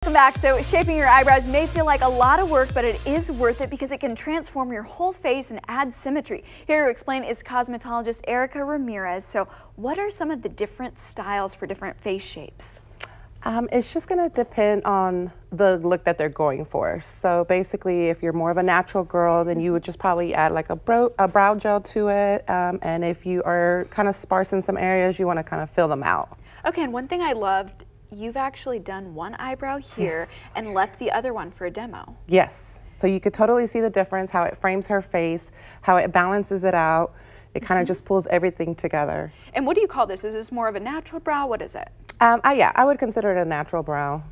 Welcome back. So shaping your eyebrows may feel like a lot of work, but it is worth it because it can transform your whole face and add symmetry. Here to explain is cosmetologist Ericka Ramirez. So what are some of the different styles for different face shapes? It's just going to depend on the look that they're going for. So basically, if you're more of a natural girl, then you would just probably add like a brow gel to it. And if you are kind of sparse in some areas, you want to kind of fill them out. Okay, and one thing I loved, you've actually done one eyebrow here and left the other one for a demo. Yes. So you could totally see the difference, how it frames her face, how it balances it out. It kind of just pulls everything together. And what do you call this? Is this more of a natural brow? What is it? Yeah, I would consider it a natural brow.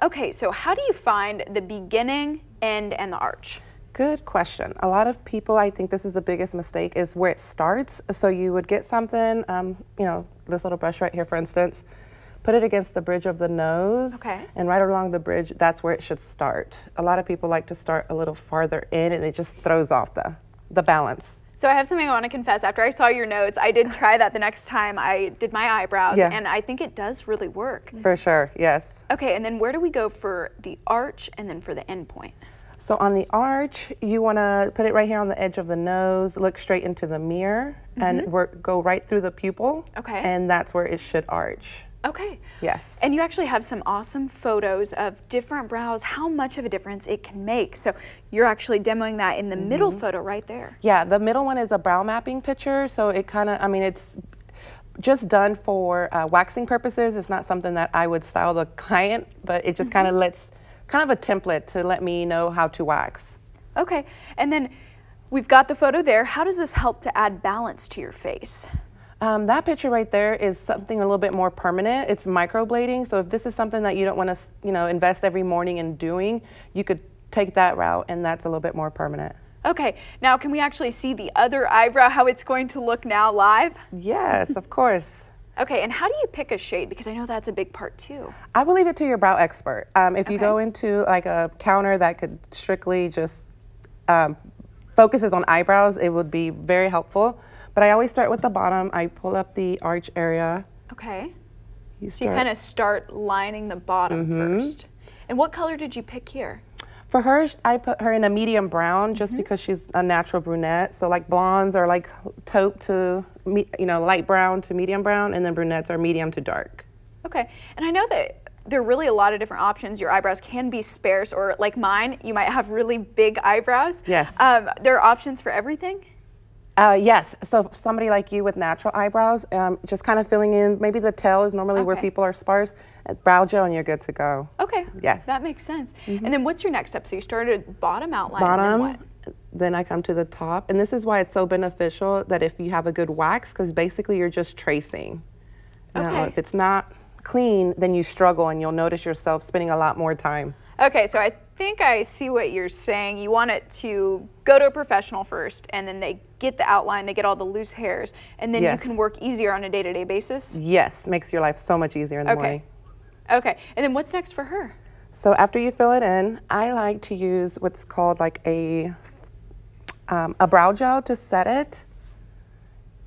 Okay, so how do you find the beginning, end, and the arch? Good question. A lot of people, I think this is the biggest mistake, is where it starts. So you would get something, you know, this little brush right here, for instance, put it against the bridge of the nose, and right along the bridge, that's where it should start. A lot of people like to start a little farther in, and it just throws off the balance. So I have something I want to confess. After I saw your notes, I did try that the next time I did my eyebrows, and I think it does really work. For sure, yes. Okay, and then where do we go for the arch and then for the end point? So on the arch, you want to put it right here on the edge of the nose, look straight into the mirror, and go right through the pupil, and that's where it should arch. Okay. Yes. And you actually have some awesome photos of different brows, how much of a difference it can make. So you're actually demoing that in the middle photo right there. Yeah, the middle one is a brow mapping picture. So it kind of, I mean, it's just done for waxing purposes. It's not something that I would style the client, but it just kind of lets, kind of a template to let me know how to wax. Okay. And then we've got the photo there. How does this help to add balance to your face? That picture right there is something a little bit more permanent. It's microblading. So if this is something that you don't want to, you know, invest every morning in doing, you could take that route, and that's a little bit more permanent. Okay. Now, can we actually see the other eyebrow, how it's going to look now live? Yes, of course. Okay, and how do you pick a shade? Because I know that's a big part too. I will leave it to your brow expert. If you go into like a counter that could strictly just focuses on eyebrows, it would be very helpful. But I always start with the bottom. I pull up the arch area. Okay. So you kind of start lining the bottom first. And what color did you pick here? For her, I put her in a medium brown just because she's a natural brunette. So like blondes are like taupe to, you know, light brown to medium brown, and then brunettes are medium to dark. Okay. And I know that there are really a lot of different options. Your eyebrows can be sparse, or like mine, you might have really big eyebrows. Yes. There are options for everything? Yes, so somebody like you with natural eyebrows, just kind of filling in, maybe the tail is normally where people are sparse, brow gel and you're good to go. Okay, yes. That makes sense. And then what's your next step? So you started bottom outline, bottom, and then what? Then I come to the top, and this is why it's so beneficial that if you have a good wax, because basically you're just tracing. You know, if it's not clean, then you struggle and you'll notice yourself spending a lot more time. Okay, so I think I see what you're saying. You want it to go to a professional first, and then they get the outline, they get all the loose hairs, and then you can work easier on a day-to-day basis? Yes, makes your life so much easier in the morning. Okay, and then what's next for her? So after you fill it in, I like to use what's called like a brow gel to set it.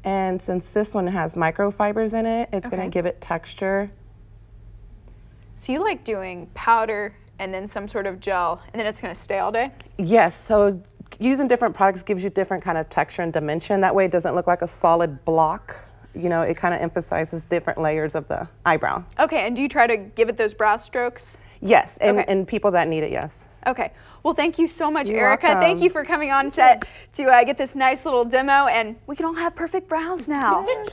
And since this one has microfibers in it, it's gonna give it texture. So you like doing powder and then some sort of gel, and then it's gonna stay all day? Yes, so using different products gives you different kind of texture and dimension. That way it doesn't look like a solid block. You know, it kind of emphasizes different layers of the eyebrow. Okay, and do you try to give it those brow strokes? Yes, and people that need it, yes. Okay, well thank you so much, You're Ericka. welcome. Thank you for coming on set to get this nice little demo, and we can all have perfect brows now. Yes.